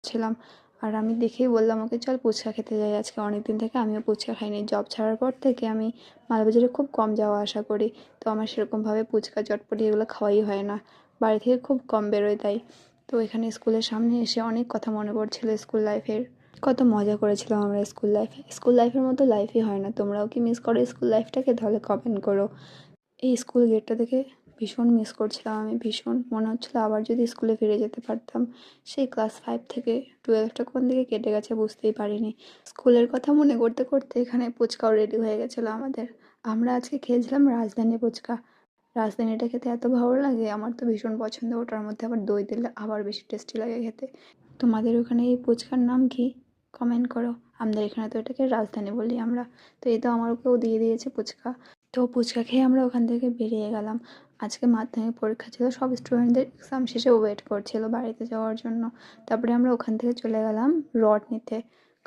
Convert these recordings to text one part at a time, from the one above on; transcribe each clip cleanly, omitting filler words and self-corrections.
ছিলাম। আর আমি দেখেই বললাম ওকে, চল ফুচকা খেতে যাই আজকে। অনেকদিন থেকে আমিও ফুচকা খাইনি। জব ছাড়ার পর থেকে আমি মালবাজারে খুব কম যাওয়া আসা করি। তো আমার সেরকমভাবে ফুচকা চটপটি এগুলো খাওয়াই হয় না, বাড়ি থেকে খুব কম বেরোই তাই। তো এখানে স্কুলের সামনে এসে অনেক কথা মনে পড়ছিল স্কুল লাইফের। কত মজা করেছিলাম আমরা স্কুল লাইফে। স্কুল লাইফের মতো লাইফই হয় না। তোমরাও কি মিস করো স্কুল লাইফটাকে? তাহলে কমেন্ট করো। এই স্কুল গেটটা দেখে ভীষণ মিস করছিলাম আমি, ভীষণ মনে হচ্ছিলো আবার যদি স্কুলে ফিরে যেতে পারতাম। সেই ক্লাস 5 থেকে 12টা কোন দিকে কেটে গেছে বুঝতেই পারিনি। স্কুলের কথা মনে করতে করতে এখানে ফুচকাও রেডি হয়ে গেছিলো আমাদের। আমরা আজকে খেয়েছিলাম রাজধানী ফুচকা। রাজধানীটা খেতে এত ভালো লাগে, আমার তো ভীষণ পছন্দ। ওটার মধ্যে আবার দই দিলে আবার বেশি টেস্টি লাগে খেতে। তোমাদের ওখানে এই ফুচকার নাম কি? কমেন্ট করো। আমাদের এখানে তো এটাকে রাজধানী বলি আমরা। তো এই তো আমার ওকেও দিয়ে দিয়েছে ফুচকা। তো ফুচকা খেয়ে আমরা ওখান থেকে বেরিয়ে গেলাম। আজকে মাধ্যমিক পরীক্ষা ছিল, সব স্টুডেন্টদের এক্সাম শেষে ওয়েট করছিল বাড়িতে যাওয়ার জন্য। তারপরে আমরা ওখান থেকে চলে গেলাম রড নিতে,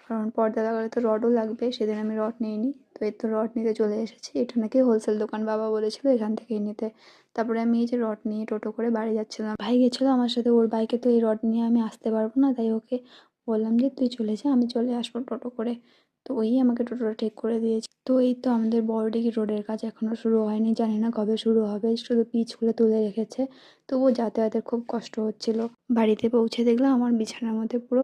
কারণ পর্দা লাগালে তো রডও লাগবে। সেদিন আমি রড নিইনি, তো এই তো রড নিতে চলে এসেছি। এটা নাকি হোলসেল দোকান, বাবা বলেছিল এখান থেকেই নিতে। তারপরে আমি এই যে রড নিয়ে টোটো করে বাড়ি যাচ্ছিলাম। ভাই গেছিলো আমার সাথে, ওর বাইকে তো এই রড নিয়ে আমি আসতে পারবো না, তাই ওকে বললাম যে তুই চলে যা, আমি চলে আসবো টোটো করে। তো ওই আমাকে টোটোটা ঠিক করে দিয়েছে। তো এই তো আমাদের বড়দিঘি রোডের কাজ এখনও শুরু হয়নি, জানি না কবে শুরু হবে। শুধু পিচগুলো তুলে রেখেছে, তবুও যাতায়াতের খুব কষ্ট হচ্ছিল। বাড়িতে পৌঁছে দেখলাম আমার বিছানার মধ্যে পুরো